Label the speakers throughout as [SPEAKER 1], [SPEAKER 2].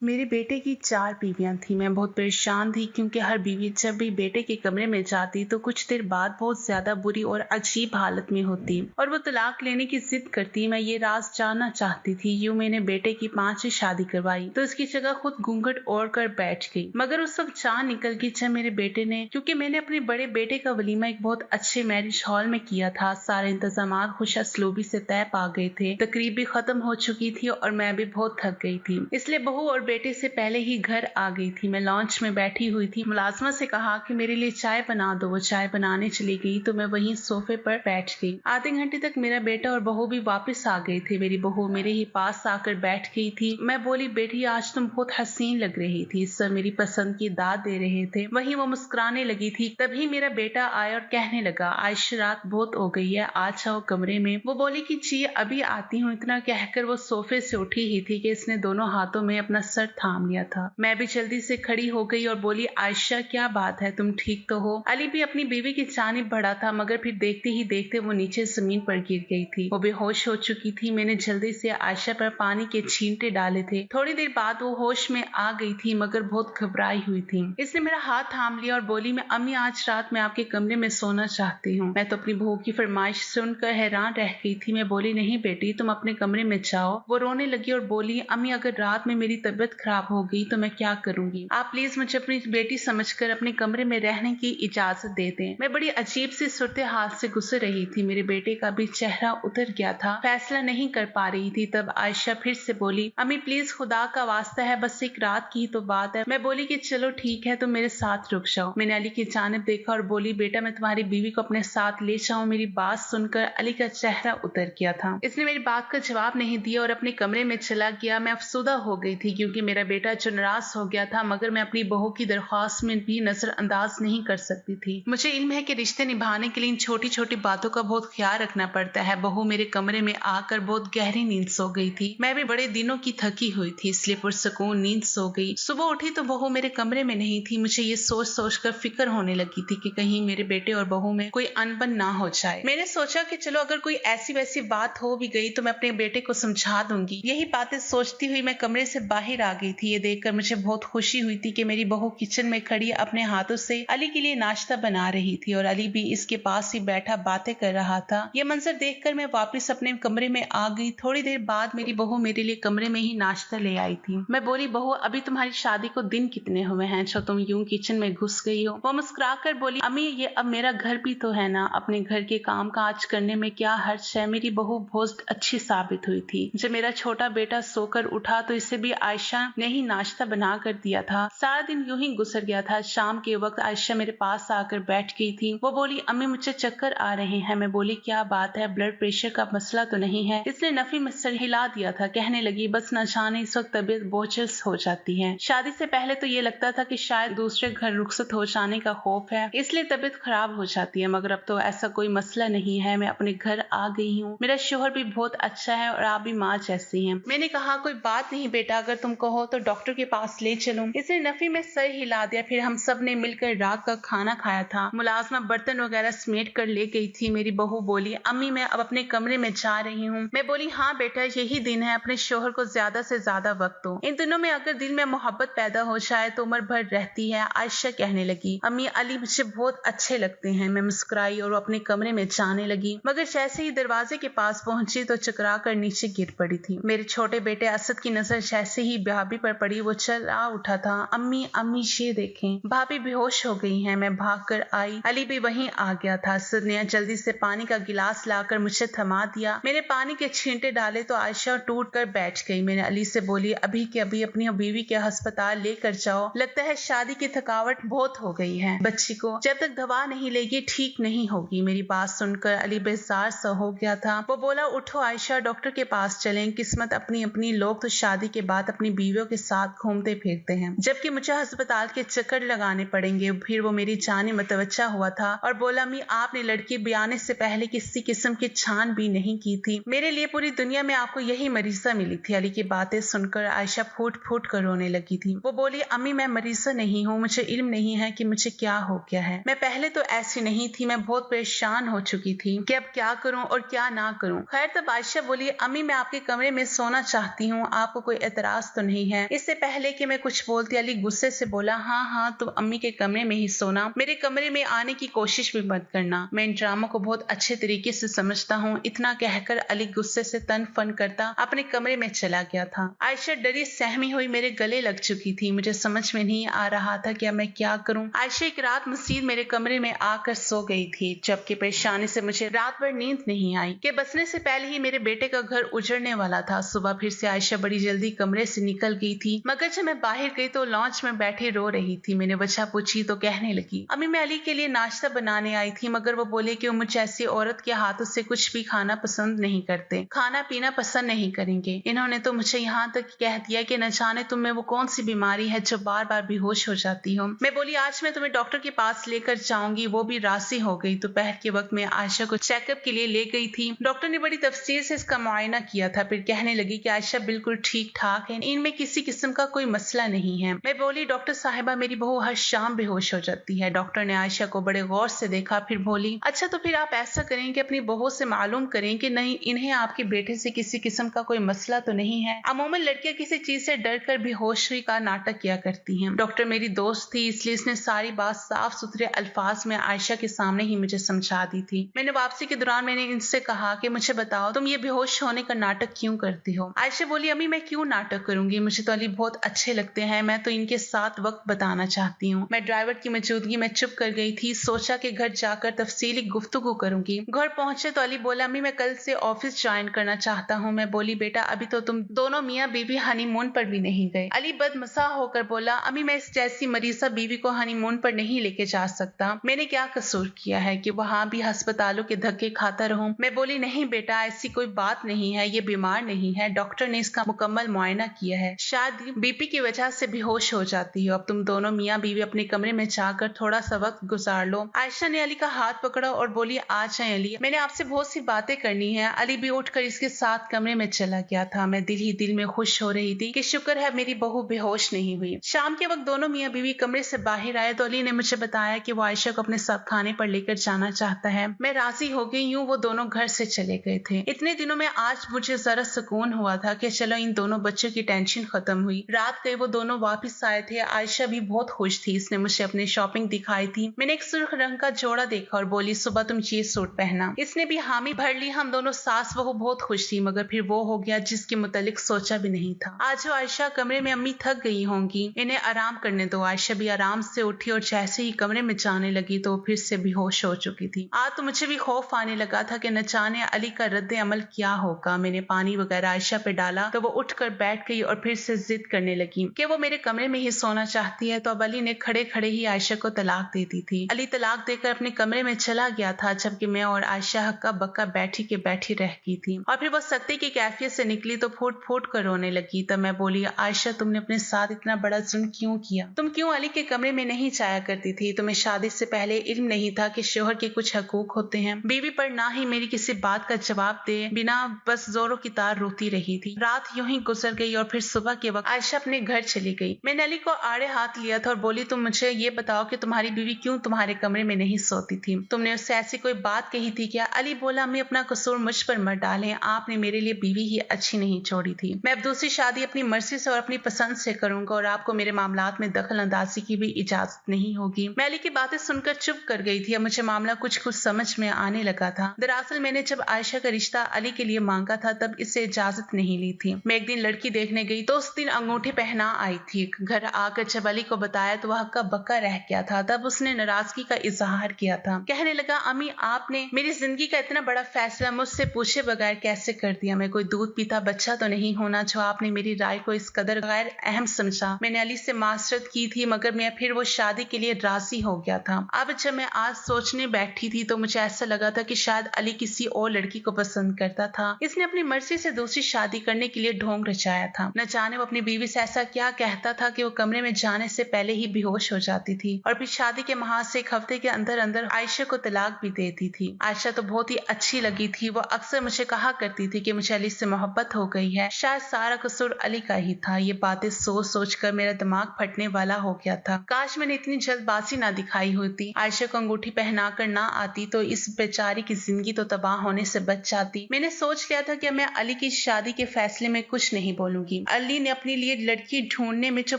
[SPEAKER 1] मेरे बेटे की 4 बीवियाँ थीं। मैं बहुत परेशान थी क्योंकि हर बीवी जब भी बेटे के कमरे में जाती तो कुछ देर बाद बहुत ज़्यादा बुरी और अजीब हालत में होती और वो तलाक लेने की ज़िद करती। मैं ये राज जानना चाहती थी। यूँ मैंने बेटे की 5वीं शादी करवाई तो उसकी जगह खुद घूंघट ओढ़ कर बैठ गई। मगर उस वक्त जान निकल गई जब मेरे बेटे ने, क्योंकि मैंने अपने बड़े बेटे का वलीमा एक बहुत अच्छे मैरिज हॉल में किया था। सारे इंतजाम खुश असलूबी से तय पा गए थे। तकरीब भी खत्म हो चुकी थी और मैं भी बहुत थक गई थी, इसलिए बहू और बेटे से पहले ही घर आ गई थी। मैं लॉन्च में बैठी हुई थी। मुलाजमा से कहा कि मेरे लिए चाय बना दो। वो चाय बनाने चली गई तो मैं वहीं सोफे पर बैठ गई। आधे घंटे तक मेरा बेटा और बहू भी वापस आ गए थे। मेरी बहू मेरे ही पास आकर बैठ गई थी। मैं बोली, बेटी आज तुम बहुत हसीन लग रही थी। सब मेरी पसंद की दाद दे रहे थे। वहीं वो मुस्कुराने लगी थी। तभी मेरा बेटा आया और कहने लगा, आयशा रात बहुत हो गई है, आ जाओ कमरे में। वो बोली कि जी अभी आती हूँ। इतना कहकर वो सोफे से उठी ही थी कि इसने दोनों हाथों में अपना सर थाम लिया था। मैं भी जल्दी से खड़ी हो गई और बोली, आयशा क्या बात है, तुम ठीक तो हो? अली भी अपनी बीवी की जानिब बढ़ा था, मगर फिर देखते ही देखते वो नीचे जमीन पर गिर गई थी। वो बेहोश हो चुकी थी। मैंने जल्दी से आयशा पर पानी के छींटे डाले थे। थोड़ी देर बाद वो होश में आ गई थी, मगर बहुत घबराई हुई थी। इसने मेरा हाथ थाम लिया और बोली, मैं अम्मी आज रात में आपके कमरे में सोना चाहती हूँ। मैं तो अपनी बहू की फरमाइश सुनकर हैरान रह गई थी। मैं बोली, नहीं बेटी, तुम अपने कमरे में जाओ। वो रोने लगी और बोली, अम्मी अगर रात में मेरी तबीयत खराब हो गई तो मैं क्या करूंगी? आप प्लीज मुझे अपनी बेटी समझकर अपने कमरे में रहने की इजाजत दे दें। मैं बड़ी अजीब सी सूरत हाल से गुजर रही थी। मेरे बेटे का भी चेहरा उतर गया था। फैसला नहीं कर पा रही थी। तब आयशा फिर से बोली, अम्मी प्लीज खुदा का वास्ता है, बस एक रात की ही तो बात है। मैं बोली कि चलो ठीक है, तुम मेरे साथ रुक जाओ। मैंने अली की जानिब देखा और बोली, बेटा मैं तुम्हारी बीवी को अपने साथ ले जाऊं? मेरी बात सुनकर अली का चेहरा उतर गया था। इसने मेरी बात का जवाब नहीं दिया और अपने कमरे में चला गया। मैं अफसुदा हो गई थी क्योंकि मेरा बेटा जो नाराज हो गया था, मगर मैं अपनी बहू की दरख्वास्त में भी नजरअंदाज नहीं कर सकती थी। मुझे इल्म है कि रिश्ते निभाने के लिए इन छोटी छोटी बातों का बहुत ख्याल रखना पड़ता है। बहू मेरे कमरे में आकर बहुत गहरी नींद सो गई थी। मैं भी बड़े दिनों की थकी हुई थी, इसलिए पुरसकून नींद सो गई। सुबह उठी तो बहू मेरे कमरे में नहीं थी। मुझे ये सोच सोच कर फिक्र होने लगी थी कि कहीं मेरे बेटे और बहू में कोई अनबन ना हो जाए। मैंने सोचा कि चलो अगर कोई ऐसी वैसी बात हो भी गई तो मैं अपने बेटे को समझा दूंगी। यही बातें सोचती हुई मैं कमरे से बाहर आ गई थी। ये देखकर मुझे बहुत खुशी हुई थी कि मेरी बहू किचन में खड़ी अपने हाथों से अली के लिए नाश्ता बना रही थी और अली भी इसके पास ही बैठा बातें कर रहा था। ये मंजर देखकर मैं वापस अपने कमरे में आ गई। थोड़ी देर बाद मेरी बहू मेरे लिए कमरे में ही नाश्ता ले आई थी। मैं बोली, बहू अभी तुम्हारी शादी को दिन कितने हुए हैं जो तुम यूं किचन में घुस गई हो? वो मुस्कुरा कर बोली, अम्मी ये अब मेरा घर भी तो है ना, अपने घर के काम काज करने में क्या हर्ज है? मेरी बहू बहुत अच्छी साबित हुई थी। जब मेरा छोटा बेटा सोकर उठा तो इसे भी आयशा ने ही नाश्ता बना कर दिया था। सारा दिन यूं ही गुजर गया था। शाम के वक्त आयशा मेरे पास आकर बैठ गई थी। वो बोली, अम्मी मुझे चक्कर आ रहे हैं। मैं बोली, क्या बात है, ब्लड प्रेशर का मसला तो नहीं है? इसने नफी में सर हिला दिया था। कहने लगी, बस न जाने इस वक्त तबीयत बोझिल हो जाती है। शादी से पहले तो ये लगता था कि शायद दूसरे घर रुखसत हो जाने का खौफ है, इसलिए तबीयत खराब हो जाती है, मगर अब तो ऐसा कोई मसला नहीं है। मैं अपने घर आ गई हूँ। मेरा शोहर भी बहुत अच्छा है और आप भी माँ जैसी हैं। मैंने कहा, कोई बात नहीं बेटा, अगर तुम कहो तो डॉक्टर के पास ले चलूं। इसने नफी में सर हिला दिया। फिर हम सब ने मिलकर रात का खाना खाया था। मुलाजमा बर्तन वगैरह समेट कर ले गई थी। मेरी बहू बोली, अम्मी मैं अब अपने कमरे में जा रही हूँ। मैं बोली, हाँ बेटा यही दिन है, अपने शोहर को ज्यादा से ज्यादा वक्त दो। इन दिनों में अगर दिल में मोहब्बत पैदा हो जाए तो उम्र भर रहती है। आयशा कहने लगी, अम्मी अली मुझे बहुत अच्छे लगते हैं। मैं मुस्कुराई और अपने कमरे में जाने लगी, मगर जैसे ही दरवाजे के पास पहुंची तो चकरा कर नीचे गिर पड़ी थी। मेरे छोटे बेटे असद की नजर जैसे ही भाभी पर पड़ी वो चला उठा था। अम्मी अम्मी ये देखें, भाभी बेहोश हो गई हैं। मैं भाग कर आई। अली भी वहीं आ गया था। असद ने जल्दी से पानी का गिलास लाकर मुझे थमा दिया। मैंने पानी के छींटे डाले तो आयशा टूट कर बैठ गई। मैंने अली से बोली, अभी के अभी अपनी बीवी के अस्पताल लेकर जाओ, लगता है शादी की थकावट बहुत हो गई है। बच्ची को जब तक दवा नहीं लेगी ठीक नहीं होगी। मेरी बात सुनकर अली बेजार सा हो गया था। वो बोला, उठो आयशा, डॉक्टर के पास चलें। किस्मत अपनी अपनी, लोग तो शादी के बाद अपनी बीवियों के साथ घूमते फिरते हैं, जबकि मुझे अस्पताल के चक्कर लगाने पड़ेंगे। फिर वो मेरी जाने मतवज्जा हुआ था और बोला, मी आपने लड़की ब्याने से पहले किसी किस्म की छान भी नहीं की थी। मेरे लिए पूरी दुनिया में आपको यही मरीजा मिली थी। अली की बातें सुनकर आयशा फूट फूट कर रोने लगी थी। वो बोली, अम्मी मैं मरीजा नहीं हूँ, मुझे इल्म नहीं है कि मुझे क्या हो गया है। मैं पहले तो ऐसी नहीं थी। मैं बहुत परेशान हो चुकी थी कि अब क्या करूं और क्या ना करूं। खैर तब आयशा बोली, अम्मी मैं आपके कमरे में सोना चाहती हूँ, आपको कोई एतराज तो नहीं है। इससे पहले कि मैं कुछ बोलती अली गुस्से से बोला, हाँ हाँ तुम अम्मी के कमरे में ही सोना, मेरे कमरे में आने की कोशिश भी मत करना, मैं इन ड्रामों को बहुत अच्छे तरीके से समझता हूँ। इतना कहकर अली गुस्से से तन फन करता अपने कमरे में चला गया था। आयशा डरी सहमी हुई मेरे गले लग चुकी थी। मुझे समझ में नहीं आ रहा था कि मैं क्या करूं। आयशा एक रात मसीद मेरे कमरे में आकर सो गई थी, जबकि परेशानी से मुझे रात भर नींद नहीं आई कि बसने से पहले ही मेरे बेटे का घर उजड़ने वाला था। सुबह फिर से आयशा बड़ी जल्दी कमरे से निकल गई थी, मगर जब मैं बाहर गई तो लॉन्च में बैठी रो रही थी। मैंने वजह पूछी तो कहने लगी, अम्मी मैं अली के लिए नाश्ता बनाने आई थी, मगर वो बोले कि वो मुझे ऐसी औरत के हाथों से कुछ भी खाना पसंद नहीं करते, खाना पीना पसंद नहीं करेंगे। इन्होंने तो मुझे यहाँ तक कह दिया कि न जाने तुम में वो कौन सी बीमारी है जो बार बार बेहोश हो जाती हो। मैं बोली आज मैं तुम्हें डॉक्टर के पास लेकर जाऊंगी। वो भी राजी हो गई। दोपहर के वक्त में आयशा को चेकअप के लिए ले गई थी। डॉक्टर ने बड़ी तफसील से इसका मुआयना किया था, फिर कहने लगी कि आयशा बिल्कुल ठीक ठाक है, इनमें किसी किस्म का कोई मसला नहीं है। मैं बोली डॉक्टर साहिबा मेरी बहू हर शाम बेहोश हो जाती है। डॉक्टर ने आयशा को बड़े गौर से देखा, फिर बोली अच्छा तो फिर आप ऐसा करें कि अपनी बहू से मालूम करें कि नहीं इन्हें आपके बेटे से किसी किस्म का कोई मसला तो नहीं है। अमूमन लड़कियां किसी चीज से डर कर बेहोशी का नाटक किया करती हैं। डॉक्टर मेरी दोस्त थी, इसलिए इसने सारी बात साफ सुथरे अल्फाज में आयशा के सामने ही मुझे समझा दी थी। मैंने वापसी के दौरान मैंने इनसे कहा कि मुझे बताओ तुम ये बेहोश होने का नाटक क्यों करती हो। आयशा बोली अम्मी मैं क्यों नाटक करूंगी, मुझे तो अली बहुत अच्छे लगते हैं, मैं तो इनके साथ वक्त बताना चाहती हूँ। मैं ड्राइवर की मौजूदगी में चुप कर गई थी, सोचा कि घर जाकर तफसीली गुफ्तगू करूंगी। घर पहुंचे तो अली बोला अम्मी मैं कल से ऑफिस ज्वाइन करना चाहता हूँ। मैं बोली बेटा अभी तो तुम दोनों मियाँ बीवी हनीमून पर भी नहीं गए। अली बदमज़ा होकर बोला अम्मी मैं इस जैसी मरीज़ा बीवी को हनीमून पर नहीं लेके जा सकता, मैंने क्या कसूर किया है कि वहां भी अस्पतालों के धक्के खाता रहूं। मैं बोली नहीं बेटा ऐसी कोई बात नहीं है, ये बीमार नहीं है, डॉक्टर ने इसका मुकम्मल मुआयना किया है, शायद बीपी की वजह से बेहोश हो जाती हो। अब तुम दोनों मियाँ बीवी अपने कमरे में जाकर थोड़ा सा वक्त गुजार लो। आयशा ने अली का हाथ पकड़ा और बोली आ जाए अली, मैंने आपसे बहुत सी बातें करनी है। अली भी उठकर इसके साथ कमरे में चला गया था। मैं दिल ही दिल में खुश हो रही थी कि शुक्र है मेरी बहू बेहोश नहीं हुई। शाम के वक्त दोनों मियाँ बीवी कमरे से बाहर आए तो अली ने मुझे बताया कि वो आयशा को अपने साथ खाने पर लेकर जाना चाहता है। मैं राजी हो गई। यूं वो दोनों घर से चले गए थे। इतने दिनों में आज मुझे जरा सुकून हुआ था कि चलो इन दोनों बच्चों की टेंशन खत्म हुई। रात गए वो दोनों वापस आए थे। आयशा भी बहुत खुश थी, इसने मुझे अपनी शॉपिंग दिखाई थी। मैंने एक सुर्ख रंग का जोड़ा देखा और बोली सुबह तुम ये सूट पहना। इसने भी हामी भर ली। हम दोनों सास बहू बहुत खुश थी, मगर फिर वो हो गया जिसके मुतालिक सोचा भी नहीं था। आज आयशा कमरे में अम्मी थक गई होंगी, इन्हें आराम करने दो। आयशा भी आराम से उठी और जैसे ही कमरे में जाने लगी तो फिर से बेहोश हो चुकी थी। आज तो मुझे भी खौफ आने लगा था कि न जाने अली का रद्द अमल क्या होगा। मैंने पानी वगैरह आयशा पे डाला तो वो उठकर बैठ गई और फिर से जिद करने लगी कि वो मेरे कमरे में ही सोना चाहती है। तो अब अली ने खड़े खड़े ही आयशा को तलाक दे दी थी। अली तलाक देकर अपने कमरे में चला गया था, जबकि मैं और आयशा हक्का बक्का बैठी के बैठी रह गई थी। और फिर वो सख्ती की कैफियत से निकली तो फूट फूट कर रोने लगी। तब मैं बोली आयशा तुमने अपने साथ इतना बड़ा जुल्म क्यों किया? तुम क्यों अली के कमरे में नहीं जाया करती थी? तुम्हें शादी से पहले इल्म नहीं था कि शोहर के कुछ हकूक होते हैं? बीवी पर ना ही मेरी किसी बात का जवाब दे बिना बस जोरों की तार रोती रही थी। रात यूं ही गुजर गई और फिर सुबह के वक्त आयशा अपने घर चली गई। मैंने अली को आड़े हाथ लिया था और बोली तुम मुझे ये बताओ कि तुम्हारी बीवी क्यों तुम्हारे कमरे में नहीं सोती थी? तुमने उससे ऐसी कोई बात कही थी क्या? अली बोला मैं अपना कसूर मुझ पर मत डालें, आपने मेरे लिए बीवी ही अच्छी नहीं छोड़ी थी। मैं अब दूसरी शादी अपनी मर्जी से और अपनी पसंद से करूंगा और आपको मेरे मामलात में दखल अंदाजी की भी इजाजत नहीं होगी। मैं अली की बातें सुनकर चुप कर गई थी। अब मुझे मामला कुछ कुछ समझ में आने लगा था। दरअसल मैंने जब आयशा का रिश्ता अली के लिए मांगा था तब इससे इजाजत नहीं ली थी। मैं एक दिन लड़की देखने गई तो उस दिन अंगूठी पहना आई थी। घर आकर जब अली को बताया तो वह हक्का बक्का रह गया था। तब उसने नाराजगी का इजहार किया था। कहने लगा अम्मी आपने मेरी जिंदगी का इतना बड़ा फैसला मुझसे पूछे बगैर कैसे कर दिया? मैं कोई दूध पीता बच्चा तो नहीं होना जो आपने मेरी राय को इस कदर गैर अहम समझा। मैंने अली से मासरत की थी, मगर मैं फिर वो शादी के लिए राजी हो गया था। अब जब मैं आज सोचने बैठी थी तो मुझे ऐसा लगा था कि शायद अली किसी और लड़की को पसंद करता था। इसने अपनी मर्जी से दूसरी शादी करने के लिए ढोंग रचाया था। न जाने वो अपनी बीवी से ऐसा क्या कहता था कि वो कमरे में जाने से पहले ही बेहोश हो जाती थी और फिर शादी के महाज से एक हफ्ते के अंदर अंदर आयशा को तलाक भी देती थी। आयशा तो बहुत ही अच्छी लगी थी। वो अक्सर मुझे कहा करती थी कि मुझे अली से मोहब्बत हो गई है, शायद सारा कसूर अली का ही था। ये बातें सोच सोच कर मेरा दिमाग फटने वाला हो गया था। काश मैंने इतनी जल्दबाजी ना दिखाई होती। आयशा को अंगूठी पहना कर ना आती तो इस बेचारी की जिंदगी तो तबाह होने से बच जाती। मैंने सोच लिया था कि मैं अली की शादी के फैसले में कुछ नहीं बोलूंगी। अली ने अपने लिए लड़की ढूंढने में जो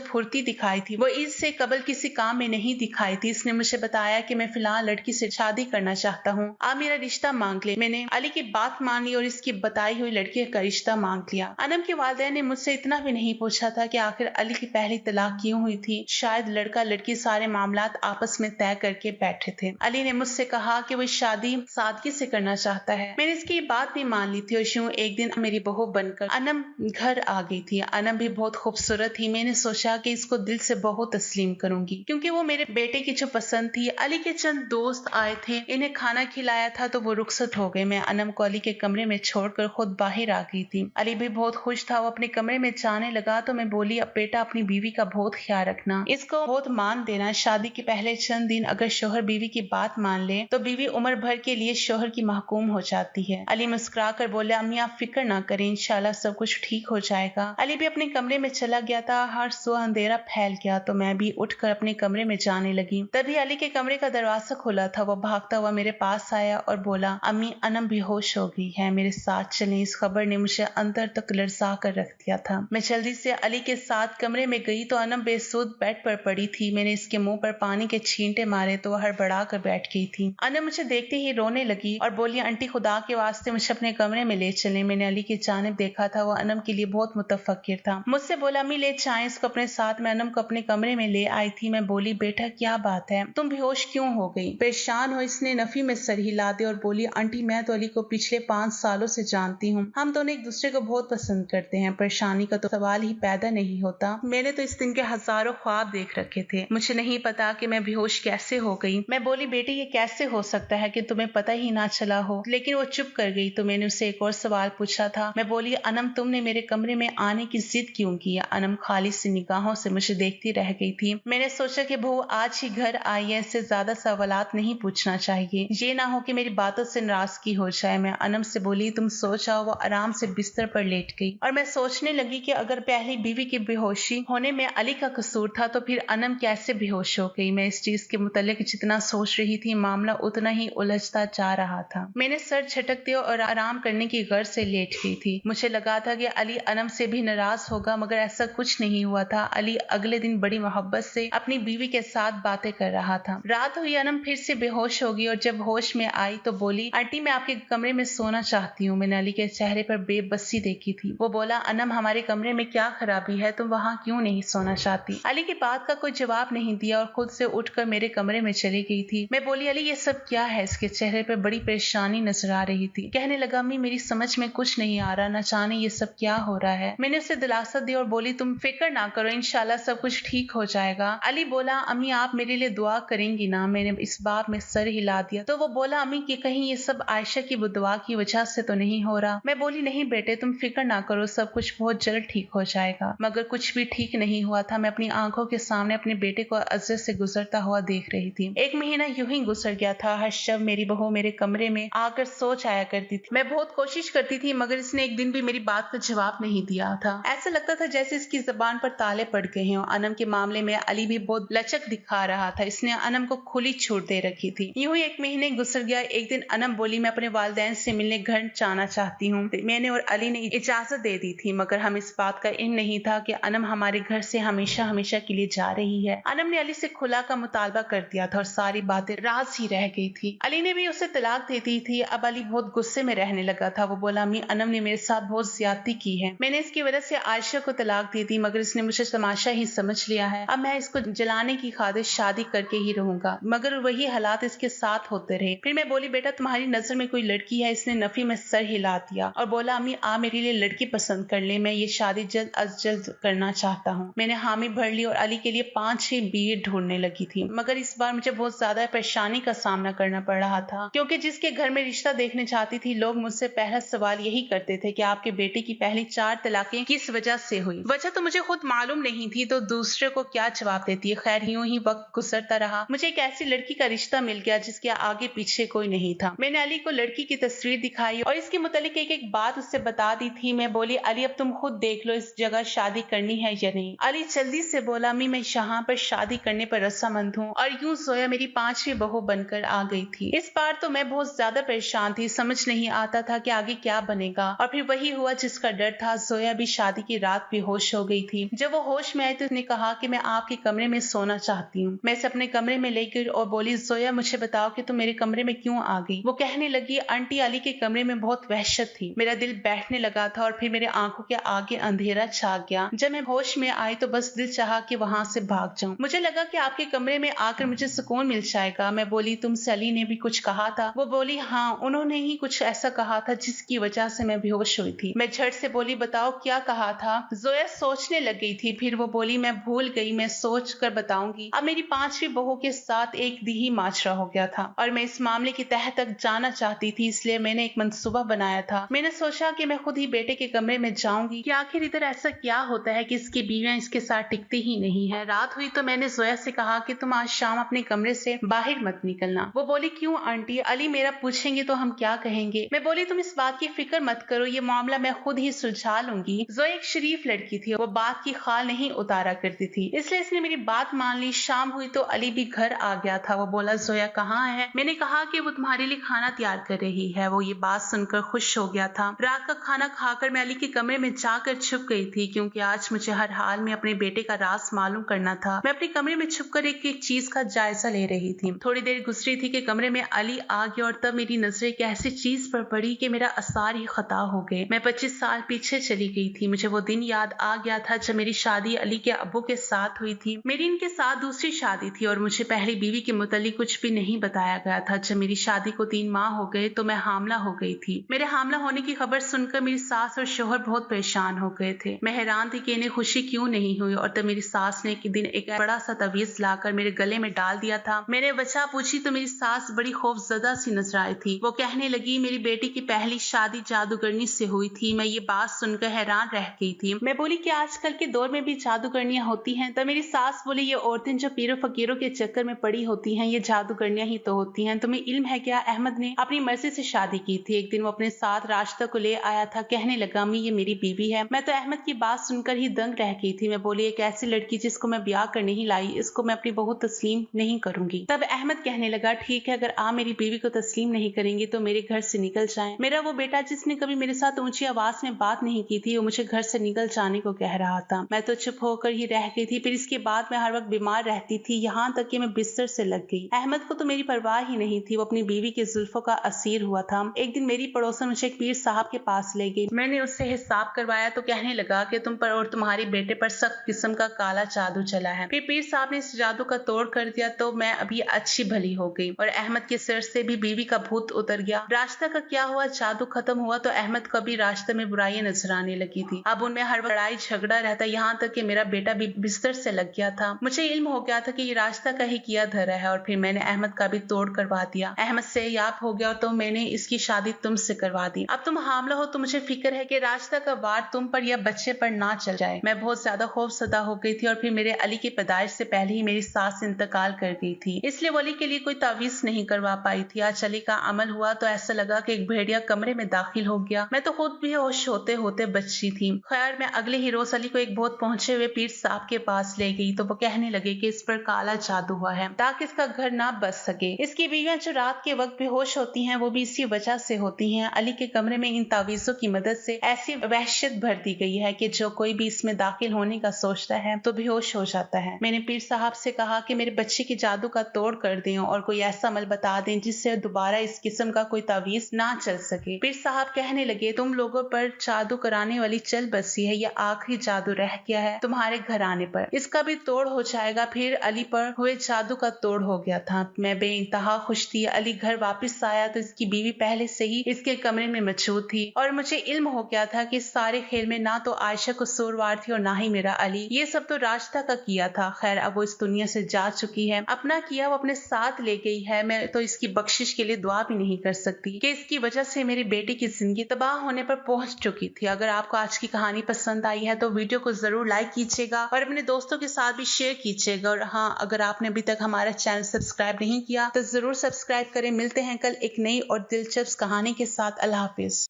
[SPEAKER 1] फुर्ती दिखाई थी वो इससे कबल किसी काम में नहीं दिखाई थी। इसने मुझे बताया कि मैं फिलहाल लड़की से शादी करना चाहता हूँ, आप मेरा रिश्ता मांग ले। मैंने अली की बात मान ली और इसकी बताई हुई लड़की का रिश्ता मांग लिया। अनम के वालिदैन ने मुझसे इतना भी नहीं पूछा था कि आखिर अली की पहली तलाक क्यों हुई थी। शायद लड़का लड़की सारे मामलात आपस में तय करके बैठे थे। अली ने मुझसे कहा कि वो शादी सादगी से करना चाहता है। मैंने इसकी बात भी मान ली थी और यूं एक दिन मेरी बहू बनकर अनम घर आ गई थी। अनम भी बहुत खूबसूरत थी। मैंने सोचा कि इसको दिल से बहुत तस्लीम करूंगी क्योंकि वो मेरे बेटे की जो पसंद थी। अली के चंद दोस्त आए थे, इन्हें खाना खिलाया था तो वो रुखसत हो गए। मैं अनम को अली के कमरे में छोड़कर खुद बाहर आ गई थी। अली भी बहुत खुश था। वो अपने कमरे में जाने लगा तो मैं बोली, अब बेटा अपनी बीवी का बहुत ख्याल रखना, इसको बहुत मान देना। शादी के पहले चंद दिन अगर शोहर बीवी की बात मान ले तो बीवी उम्र भर के लिए शोहर की महकूम हो जाती है। अली मुस्कुरा कर बोले, अम्मी आप फिक्र ना करें, इंशाल्लाह सब कुछ ठीक हो जाएगा। अली भी अपने कमरे में चला गया था। हर सो अंधेरा फैल गया तो मैं भी उठकर अपने कमरे में जाने लगी। तभी अली के कमरे का दरवाजा खुला था। वो भागता हुआ मेरे पास आया और बोला, अम्मी अनम बेहोश हो गई है, मेरे साथ चलें। इस खबर ने मुझे अंदर तक लरसा कर रख दिया था। मैं जल्दी से अली के साथ कमरे में गई तो अनम बेसुध बेड पर पड़ी थी। मैंने इसके मुंह पर पानी के छींटे मारे तो वह हड़बड़ा कर बैठ गई थी। अनम मुझे देखते ही रोने लगी और बोली, आंटी खुदा के वास्ते मुझे अपने कमरे में ले चले। मैंने अली की जानिब देखा था, वो अनम के लिए बहुत मुतफक्किर था। मुझसे बोला, अम्मी ले जाएं इसको अपने साथ। मैं अनम को अपने कमरे में ले आई थी। मैं बोली, बेटा क्या बात है, तुम बेहोश क्यों हो गई? परेशान हो इसने नफी में सर हिला दे और बोली, आंटी मैं तो अली को पिछले 5 सालों से जानती हूँ, हम दोनों एक दूसरे को बहुत पसंद करते हैं, परेशानी का तो सवाल ही पैदा नहीं होता। मैंने तो इस दिन के हजारों ख्वाब देख रखे थे, मुझे नहीं पता कि मैं बेहोश कैसे हो गई। मैं बोली, बेटे ये कैसे हो सकता है कि तुम्हें पता ही ना चला हो? लेकिन वो चुप कर गई तो मैंने उससे एक और सवाल पूछा था। मैं बोली, अनम तुमने मेरे कमरे में आने की जिद क्यों की? अनम खाली सी निगाहों से मुझे देखती रह गई थी। मैंने सोचा कि बहू आज ही घर आई है, इससे ज्यादा सवालात नहीं पूछना चाहिए, ये ना हो कि मेरी बातों से नाराजगी हो जाए। मैं अनम से बोली, तुम सो जाओ। वो आराम से बिस्तर पर लेट गई और मैं सोचने लगी कि अगर पहली बीवी की बेहोशी होने में अली का कसूर था तो फिर अनम कैसे बेहोश हो गई। मैं इस चीज के मुतालिक जितना सोच रही थी मामला उतना ही उलझता जा रहा था। मैंने सर झटकते और आराम करने की गर्ज से लेट गई थी। मुझे लगा था कि अली अनम से भी नाराज होगा, मगर ऐसा कुछ नहीं हुआ था। अली अगले दिन बड़ी मोहब्बत से अपनी बीवी के साथ बातें कर रहा था। रात हुई, अनम फिर से बेहोश हो गई और जब होश में आई तो बोली, आंटी मैं आपके कमरे में सोना चाहती हूँ। मैंने अली के चेहरे पर बेबसी देखी थी। वो बोला, अनम हमारे कमरे में क्या खराबी है, तुम वहाँ क्यों नहीं सोना चाहती? अली की बात का कोई जवाब नहीं दिया और खुद से उठकर मेरे कमरे में चली गई थी। मैं बोली, अली ये सब क्या है? इसके चेहरे पर बड़ी परेशानी नजर आ रही थी। कहने लगा, अम्मी मेरी समझ में कुछ नहीं आ रहा, न जाने ये सब क्या हो रहा है। मैंने उसे दिलासा दिया और बोली, तुम फिक्र ना करो, इंशाल्लाह सब कुछ ठीक हो जाएगा। अली बोला, अम्मी आप मेरे लिए दुआ करेंगी ना? मैंने इस बात में सर हिला दिया तो वो बोला, अम्मी कि कहीं ये सब आयशा की दुआ की वजह से तो नहीं हो रहा? मैं बोली, नहीं बेटे तुम फिक्र ना करो, सब कुछ बहुत जल्द ठीक हो जाएगा। मगर कुछ भी ठीक नहीं हुआ था। मैं अपनी आंखों के सामने अपने बेटे को अजर से गुजरता हुआ देख रही थी। 1 महीना यूं ही गुजर गया था। हर शब मेरी बहू मेरे कमरे में आकर सो जाया करती थी। मैं बहुत कोशिश करती थी मगर इसने एक दिन भी मेरी बात का जवाब नहीं दिया था। ऐसा लगता था जैसे इसकी जबान पर ताले पड़ गए हों। अनम के मामले में अली भी बहुत लचक दिखा रहा था। इसने अनम को खुली छूट दे रखी थी। यूं ही 1 महीने गुजर गया। एक दिन अनम बोली, मैं अपने वालिदैन से मिलने घर जाना चाहती हूँ। मैंने और अली ने इजाजत दे दी थी मगर हम इस बात का इल्म नहीं था कि अनम हमारे घर से हमेशा हमेशा के लिए जा रही है। अनम ने अली से खुला का मुतालबा कर दिया था और सारी बातें राज ही रह गई थी। अली ने भी उसे तलाक दे दी थी। अब अली बहुत गुस्से में रहने लगा था। वो बोला, अम्मी अनम ने मेरे साथ बहुत ज्यादती की है, मैंने इसकी वजह से आयशा को तलाक दे दी मगर इसने मुझे तमाशा ही समझ लिया है। अब मैं इसको जलाने की खातिर शादी करके ही रहूंगा। मगर वही हालात इसके साथ होते रहे। फिर मैं बोली, बेटा तुम्हारी नजर में कोई लड़की है? इसने नफी में सर हिला दिया और बोला, अम्मी आप मेरे लिए लड़की पसंद कर ले, मैं ये शादी जल्द अज जल्द करना चाहता हूँ। मैंने हामी भर ली और अली के लिए 5-6 बीए ढूंढने लगी थी मगर इस बार मुझे बहुत ज्यादा परेशानी का सामना करना पड़ रहा था क्योंकि जिसके घर में रिश्ता देखने जाती थी लोग मुझसे पहला सवाल यही करते थे कि आपके बेटे की पहली 4 तलाकें किस वजह से हुई। वजह तो मुझे खुद मालूम नहीं थी तो दूसरे को क्या जवाब देती है। खैर यूं ही वक्त गुजरता रहा। मुझे एक ऐसी लड़की का रिश्ता मिल गया जिसके आगे पीछे कोई नहीं था। मैंने अली को लड़की की तस्वीर दिखाई और इसके मुतालिक एक एक बात उससे बता दी थी। मैं बोली, अली अब तुम खुद देख लो इस जगह शादी करनी है या नहीं। अली जल्दी से बोला, अम्मी मैं यहाँ पर शादी करने पर रजामंद हूँ। और यूं सोया मेरी 5वीं बहू बनकर आ गई थी। इस बार तो मैं बहुत ज्यादा परेशान थी, समझ नहीं आता था कि आगे क्या बनेगा और फिर वही हुआ जिसका डर था। जोया भी शादी शादी की रात बेहोश हो गई थी। जब वो होश में आई तो उसने कहा कि मैं आपके कमरे में सोना चाहती हूँ। मैं इसे अपने कमरे में ले गई और बोली, जोया मुझे बताओ कि तुम मेरे कमरे में क्यों आ गई। वो कहने लगी, आंटी अली के कमरे में बहुत वहशत थी। मेरा दिल बैठने लगा था और फिर मेरे आंखों के आगे अंधेरा छा गया। जब मैं होश में आई तो बस दिल चाहा कि वहां से भाग जाऊं। मुझे लगा कि आपके कमरे में आकर मुझे सुकून मिल जाएगा। मैं बोली, तुमसे अली ने भी कुछ कहा था? वो बोली, हाँ, उन्होंने ही कुछ ऐसा कहा था जिसकी वजह से मैं बेहोश हुई थी। मैं झट से बोली, बताओ क्या कहा था? जोया सोचने लग गई थी। फिर वो बोली, मैं भूल गई, मैं सोच कर बताऊंगी। अब मेरी 5वीं बहू के साथ एक दी माजरा हो गया था और मैं इस मामले की तह तक जाना चाहती थी, इसलिए मैंने एक मंसूबा बनाया था। मैंने सोचा कि मैं खुद ही बेटे के कमरे में जाऊंगी कि आखिर इधर ऐसा क्या होता है कि इसकी बीवियां इसके साथ टिकती ही नहीं है। रात हुई तो मैंने जोया से कहा कि तुम आज शाम अपने कमरे से बाहर मत निकलना। वो बोली, क्यों आंटी? अली मेरा पूछेंगे तो हम क्या कहेंगे? मैं बोली, तुम इस बात की फिक्र मत करो, ये मामला मैं खुद ही सुलझा लूंगी। जोया एक शरीफ लड़की थी, वो बात की खाल नहीं उतारा करती थी, इसलिए इसने मेरी बात मान ली। शाम हुई तो अली भी घर आ गया था। वो बोला, जोया कहाँ है? मैंने कहा कि वो तुम्हारे लिए खाना तैयार कर रही है। वो ये बात सुनकर खुश हो गया था। रात का खाना खाकर मैं अली के कमरे में जाकर छुप गई थी, क्योंकि आज मुझे हर हाल में अपने बेटे का राज मालूम करना था। मैं अपने कमरे में छुपकर एक एक चीज का जायजा ले रही थी। थोड़ी देर गुजरी थी कि कमरे में अली आ गया और तब मेरी नजर एक ऐसी चीज पर पड़ी कि मेरा आसार ही खता हो गए। मैं 25 साल पीछे चली गई थी। मुझे वो दिन याद आ गया था जब मेरी शादी अली के अब्बू के साथ हुई थी। मेरी इनके साथ दूसरी शादी थी और मुझे पहली बीवी के मुतालिक कुछ भी नहीं बताया गया था। जब मेरी शादी को 3 माह हो गए तो मैं हामला हो गई थी। मेरे हामला होने की खबर सुनकर मेरी सास और शोहर बहुत परेशान हो गए थे। मैं हैरान थी कि इन्हें खुशी क्यों नहीं हुई और तब मेरी सास ने एक दिन एक बड़ा सा तवीज लाकर मेरे गले में डाल दिया था। मैंने वजह पूछी तो मेरी सास बड़ी खौफजदा सी नजर आई थी। वो कहने लगी, मेरी बेटी की पहली शादी जादूगरनी से हुई थी। मैं ये बात सुनकर हैरान रह गई थी। मैं बोली, कि आजकल के दौर में भी जादूगरनियां होती हैं? तब मेरी सास बोली, ये औरतें जो पीरों फकीरों के चक्कर में पड़ी होती हैं, ये जादूगरनियां ही तो होती हैं। तुम्हें इल्म है क्या? अहमद ने अपनी मर्जी से शादी की थी। एक दिन वो अपने साथ राशिदा को ले आया था। कहने लगा, अम्मी ये मेरी बीवी है। मैं तो अहमद की बात सुनकर ही दंग रह गई थी। मैं बोली, एक ऐसी लड़की जिसको मैं ब्याह कर नहीं लाई, इसको मैं अपनी बहू तस्लीम नहीं करूंगी। तब अहमद कहने लगा, ठीक है, अगर आप मेरी बीवी को तस्लीम नहीं करेंगे तो मेरे घर से निकल जाएं। मेरा वो बेटा जिसने कभी मेरे साथ ऊंची आवाज में बात नहीं की थी, वो मुझे घर से निकल जाने को कह रहा था। मैं तो चुप होकर ही रह गई थी। फिर इसके बाद मैं हर वक्त बीमार रहती थी, यहाँ तक कि मैं बिस्तर से लग गई। अहमद को तो मेरी परवाह ही नहीं थी। वो अपनी बीवी की जुल्फों का असीर हुआ था। एक दिन मेरी पड़ोसन मुझे एक पीर साहब के पास ले गई। मैंने उससे हिसाब करवाया तो कहने लगा कि तुम पर और तुम्हारे बेटे पर सख्त किस्म का काला जादू चला है। फिर पीर साहब ने इस जादू का तोड़ कर दिया तो मैं अभी अच्छी भली हो गई और अहमद के सिर से भी बीवी का भूत उतर गया। राशिदा का क्या हुआ? जादू खत्म हुआ तो अहमद को भी राशिदा में बुराइयां नजर आने लगी थी। अब उनमें हर वक्त लड़ाई झगड़ा रहता, यहाँ तक कि मेरा बेटा भी बिस्तर से लग गया था। मुझे इल्म हो गया था कि ये राशिदा का ही किया धरा है और फिर मैंने अहमद का भी तोड़ करवा दिया। अहमद से याब हो गया तो मैंने इसकी शादी तुमसे करवा दी। अब तुम हामला हो तो मुझे फिक्र है कि राशिदा का वार तुम पर या बच्चे पर ना चल जाए। मैं बहुत ज्यादा खौफजदा हो गई थी और फिर मेरे अली की पैदाइश से पहले ही मेरी सास इंतकाल कर गई थी, इसलिए वो अली के लिए कोई तावीज नहीं करवा पाई थी। आज अली का अमल हुआ तो ऐसा लगा कि एक भेड़िया कमरे में दाखिल हो गया। मैं तो खुद भी होश होते होते बची थी। खैर मैं अगले ही रोज अली को एक बहुत पहुंचे हुए पीर साहब के पास ले गई तो वो कहने लगे कि इस पर काला जादू हुआ है ताकि इसका घर ना बच सके। इसकी बीवियां जो रात के वक्त बेहोश होती हैं वो भी इसी वजह से होती हैं। अली के कमरे में इन तावीजों की मदद से ऐसी वहशत भर दी गई है कि जो कोई भी इसमें दाखिल होने का सोचता है तो बेहोश हो जाता है। मैंने पीर साहब से कहा कि मेरे बच्चे के जादू का तोड़ कर दें और कोई ऐसा अमल बता दें जिससे दोबारा इस किस्म का कोई तावीज ना चल सके। पीर साहब कहने लगे, तुम लोगों पर जादू कराने वाली चल बसी है, यह आखिरी जादू रह गया है तुम्हारे घर आने पर, इसका भी तोड़ हो जाएगा। फिर अली पर हुए जादू का तोड़ हो गया था। मैं बेइंतहा खुश थी। अली घर वापस आया तो इसकी बीवी पहले से ही इसके कमरे में मौजूद थी और मुझे इल्म हो गया था कि इस सारे खेल में ना तो आयशा कसूरवार थी और ना ही मेरा अली। ये सब तो राशिदा का किया था। खैर अब वो इस दुनिया से जा चुकी है, अपना किया वो अपने साथ ले गई है। मैं तो इसकी बख्शिश के लिए दुआ भी नहीं कर सकती कि इसकी वजह से मेरी बेटी की जिंदगी तबाह होने पर पहुंच चुकी थी। अगर आपको आज की कहानी पसंद आई है तो वीडियो को जरूर लाइक कीजिएगा और अपने दोस्तों के साथ भी शेयर कीजिएगा। और हाँ, अगर आपने अभी तक हमारा चैनल सब्सक्राइब नहीं किया तो जरूर सब्सक्राइब करें। मिलते हैं कल एक नई और दिलचस्प कहानी के साथ। अल्लाह हाफिज।